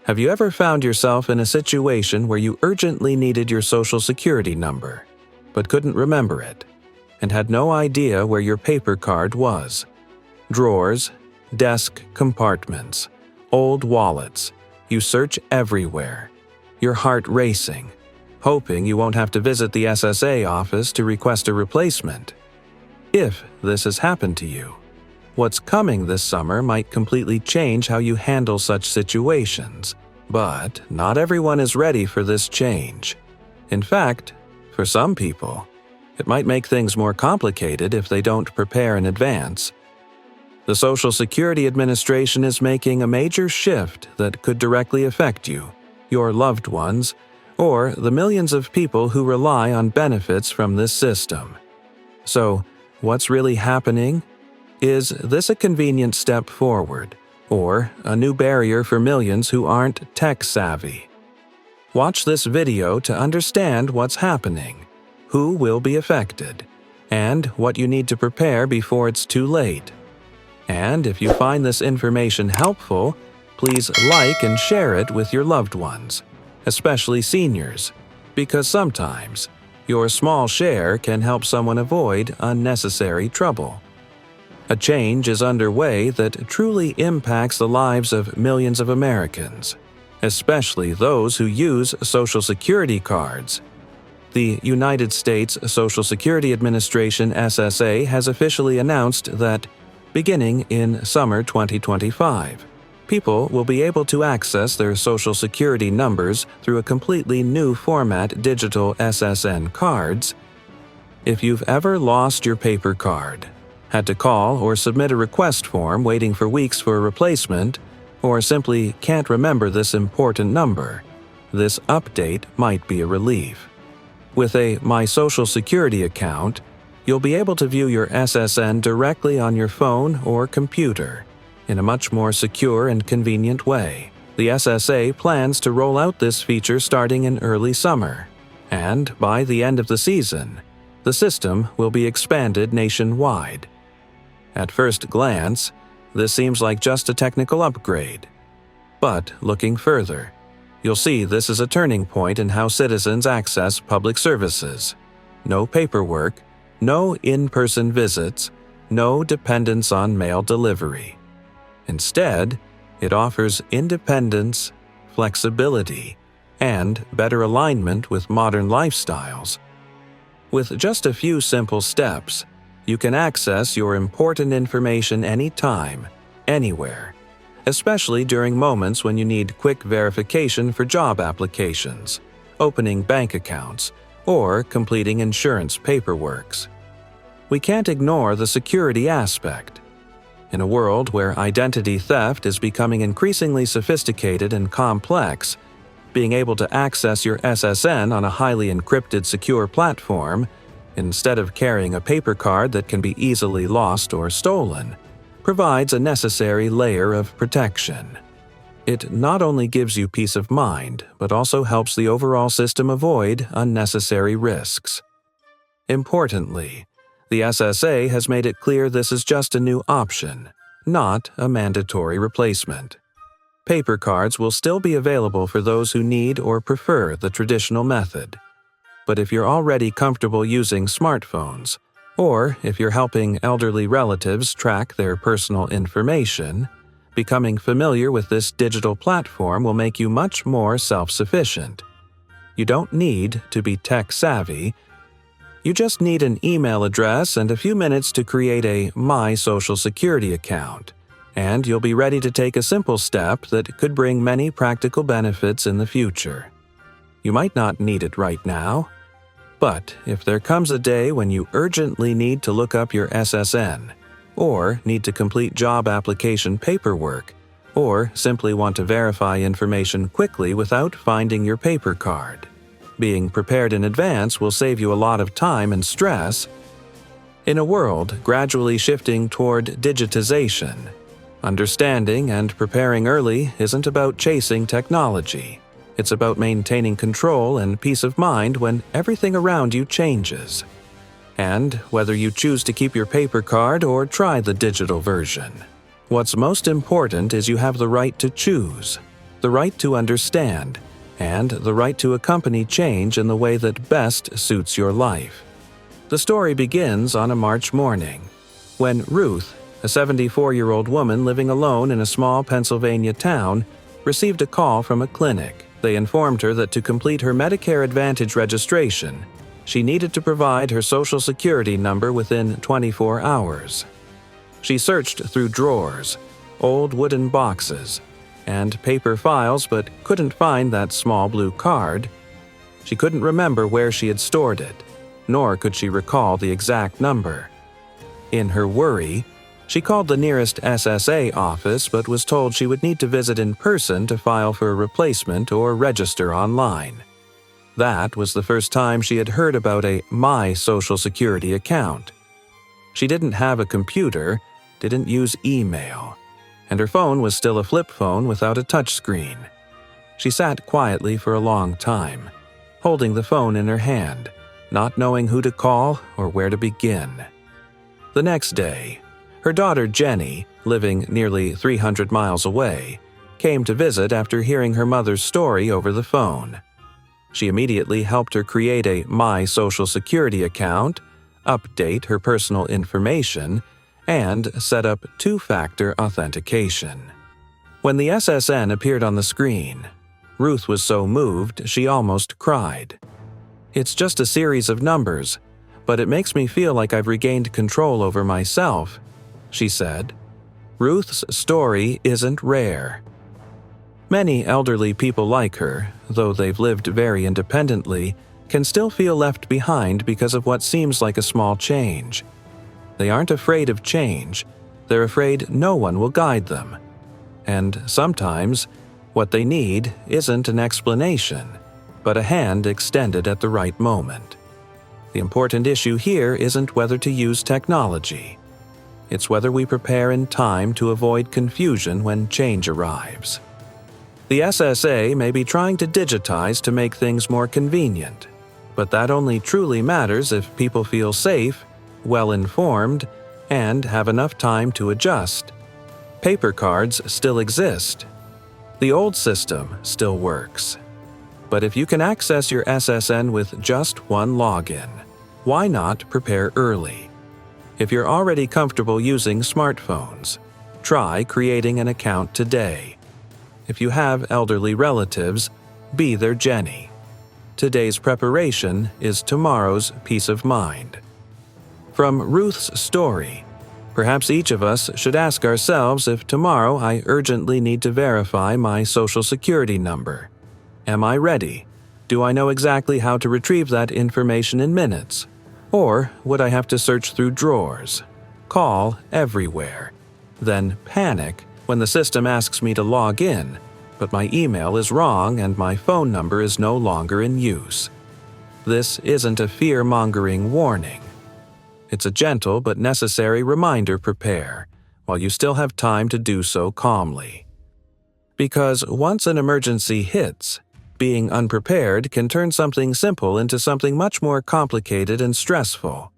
Have you ever found yourself in a situation where you urgently needed your Social Security number, but couldn't remember it, and had no idea where your paper card was? Drawers, desk compartments, old wallets. You search everywhere, your heart racing, hoping you won't have to visit the SSA office to request a replacement. If this has happened to you, what's coming this summer might completely change how you handle such situations, but not everyone is ready for this change. In fact, for some people, it might make things more complicated if they don't prepare in advance. The Social Security Administration is making a major shift that could directly affect you, your loved ones, or the millions of people who rely on benefits from this system. So, what's really happening? Is this a convenient step forward, or a new barrier for millions who aren't tech-savvy? Watch this video to understand what's happening, who will be affected, and what you need to prepare before it's too late. And if you find this information helpful, please like and share it with your loved ones, especially seniors, because sometimes your small share can help someone avoid unnecessary trouble. A change is underway that truly impacts the lives of millions of Americans, especially those who use Social Security cards. The United States Social Security Administration (SSA) has officially announced that, beginning in summer 2025, people will be able to access their Social Security numbers through a completely new format digital SSN cards. If you've ever lost your paper card, had to call or submit a request form waiting for weeks for a replacement, or simply can't remember this important number, this update might be a relief. With a My Social Security account, you'll be able to view your SSN directly on your phone or computer in a much more secure and convenient way. The SSA plans to roll out this feature starting in early summer, and by the end of the season, the system will be expanded nationwide. At first glance, this seems like just a technical upgrade. But looking further, you'll see this is a turning point in how citizens access public services. No paperwork, no in-person visits, no dependence on mail delivery. Instead, it offers independence, flexibility, and better alignment with modern lifestyles. With just a few simple steps, you can access your important information anytime, anywhere, especially during moments when you need quick verification for job applications, opening bank accounts, or completing insurance paperwork. We can't ignore the security aspect. In a world where identity theft is becoming increasingly sophisticated and complex, being able to access your SSN on a highly encrypted secure platform, instead of carrying a paper card that can be easily lost or stolen, provides a necessary layer of protection. It not only gives you peace of mind, but also helps the overall system avoid unnecessary risks. Importantly, the SSA has made it clear this is just a new option, not a mandatory replacement. Paper cards will still be available for those who need or prefer the traditional method. But if you're already comfortable using smartphones, or if you're helping elderly relatives track their personal information, becoming familiar with this digital platform will make you much more self-sufficient. You don't need to be tech-savvy. You just need an email address and a few minutes to create a My Social Security account, and you'll be ready to take a simple step that could bring many practical benefits in the future. You might not need it right now, but if there comes a day when you urgently need to look up your SSN, or need to complete job application paperwork, or simply want to verify information quickly without finding your paper card, being prepared in advance will save you a lot of time and stress. In a world gradually shifting toward digitization, understanding and preparing early isn't about chasing technology. It's about maintaining control and peace of mind when everything around you changes. And whether you choose to keep your paper card or try the digital version, what's most important is you have the right to choose. the right to understand, and the right to accompany change in the way that best suits your life. The story begins on a March morning, when Ruth, a 74-year-old woman living alone in a small Pennsylvania town, received a call from a clinic. They informed her that to complete her Medicare Advantage registration, she needed to provide her Social Security number within 24 hours. She searched through drawers, old wooden boxes, and paper files but couldn't find that small blue card. She couldn't remember where she had stored it, nor could she recall the exact number. In her worry, she called the nearest SSA office but was told she would need to visit in person to file for a replacement or register online. That was the first time she had heard about a My Social Security account. She didn't have a computer, didn't use email, and her phone was still a flip phone without a touchscreen. She sat quietly for a long time, holding the phone in her hand, not knowing who to call or where to begin. The next day, her daughter Jenny, living nearly 300 miles away, came to visit after hearing her mother's story over the phone. She immediately helped her create a My Social Security account, update her personal information, and set up two-factor authentication. When the SSN appeared on the screen, Ruth was so moved she almost cried. "It's just a series of numbers, but it makes me feel like I've regained control over myself," she said. Ruth's story isn't rare. Many elderly people like her, though they've lived very independently, can still feel left behind because of what seems like a small change. They aren't afraid of change, they're afraid no one will guide them. And sometimes, what they need isn't an explanation, but a hand extended at the right moment. The important issue here isn't whether to use technology. It's whether we prepare in time to avoid confusion when change arrives. The SSA may be trying to digitize to make things more convenient, but that only truly matters if people feel safe, well-informed, and have enough time to adjust. Paper cards still exist. The old system still works. But if you can access your SSN with just one login, why not prepare early? If you're already comfortable using smartphones, try creating an account today. If you have elderly relatives, be their Jenny. Today's preparation is tomorrow's peace of mind. From Ruth's story, perhaps each of us should ask ourselves if tomorrow I urgently need to verify my Social Security number. Am I ready? Do I know exactly how to retrieve that information in minutes? Or would I have to search through drawers, call everywhere, then panic when the system asks me to log in, but my email is wrong and my phone number is no longer in use? This isn't a fear-mongering warning. It's a gentle but necessary reminder: prepare, while you still have time to do so calmly. Because once an emergency hits, being unprepared can turn something simple into something much more complicated and stressful.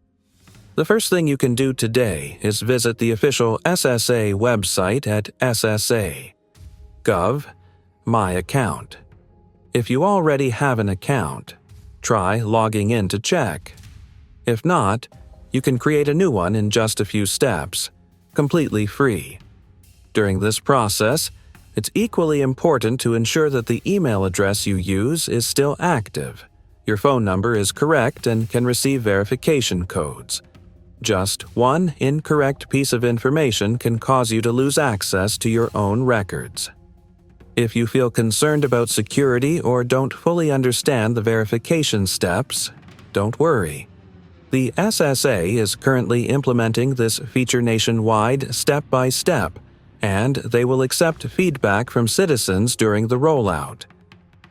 The first thing you can do today is visit the official SSA website at ssa.gov, My Account. If you already have an account, try logging in to check. If not, you can create a new one in just a few steps, completely free. During this process, it's equally important to ensure that the email address you use is still active, your phone number is correct, and can receive verification codes. Just one incorrect piece of information can cause you to lose access to your own records. If you feel concerned about security or don't fully understand the verification steps, don't worry. The SSA is currently implementing this feature nationwide step by step, and they will accept feedback from citizens during the rollout.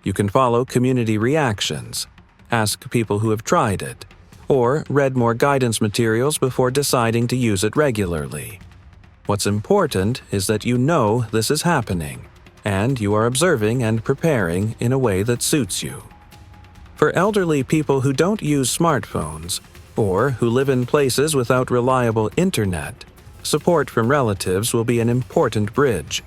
You can follow community reactions, ask people who have tried it, or read more guidance materials before deciding to use it regularly. What's important is that you know this is happening, and you are observing and preparing in a way that suits you. For elderly people who don't use smartphones, or who live in places without reliable internet, support from relatives will be an important bridge.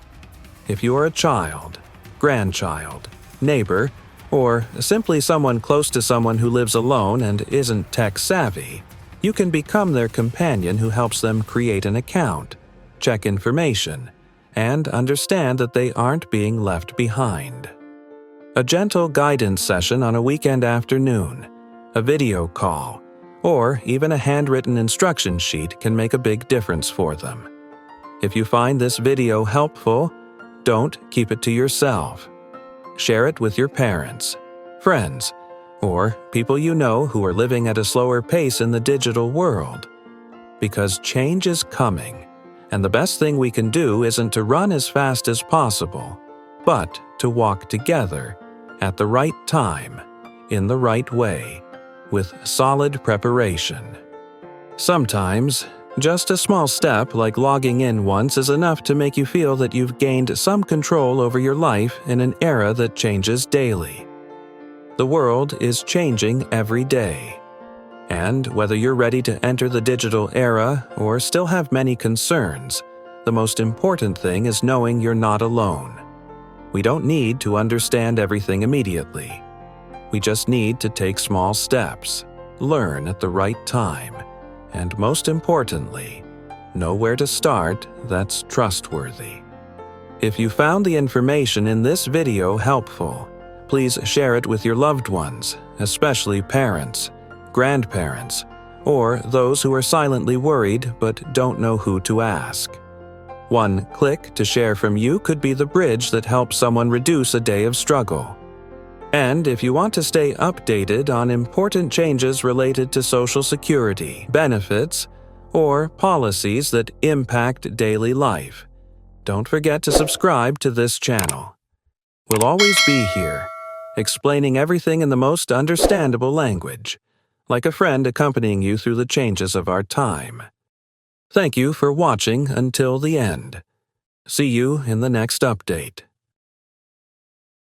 If you are a child, grandchild, neighbor, or simply someone close to someone who lives alone and isn't tech-savvy, you can become their companion who helps them create an account, check information, and understand that they aren't being left behind. A gentle guidance session on a weekend afternoon, a video call, or even a handwritten instruction sheet can make a big difference for them. If you find this video helpful, don't keep it to yourself. Share it with your parents, friends, or people you know who are living at a slower pace in the digital world. Because change is coming, and the best thing we can do isn't to run as fast as possible, but to walk together at the right time, in the right way, with solid preparation. Sometimes, just a small step like logging in once is enough to make you feel that you've gained some control over your life in an era that changes daily. The world is changing every day. And whether you're ready to enter the digital era or still have many concerns, the most important thing is knowing you're not alone. We don't need to understand everything immediately. We just need to take small steps, learn at the right time, and most importantly, know where to start that's trustworthy. If you found the information in this video helpful, please share it with your loved ones, especially parents, grandparents, or those who are silently worried but don't know who to ask. One click to share from you could be the bridge that helps someone reduce a day of struggle. And if you want to stay updated on important changes related to Social Security, benefits, or policies that impact daily life, don't forget to subscribe to this channel. We'll always be here, explaining everything in the most understandable language, like a friend accompanying you through the changes of our time. Thank you for watching until the end. See you in the next update.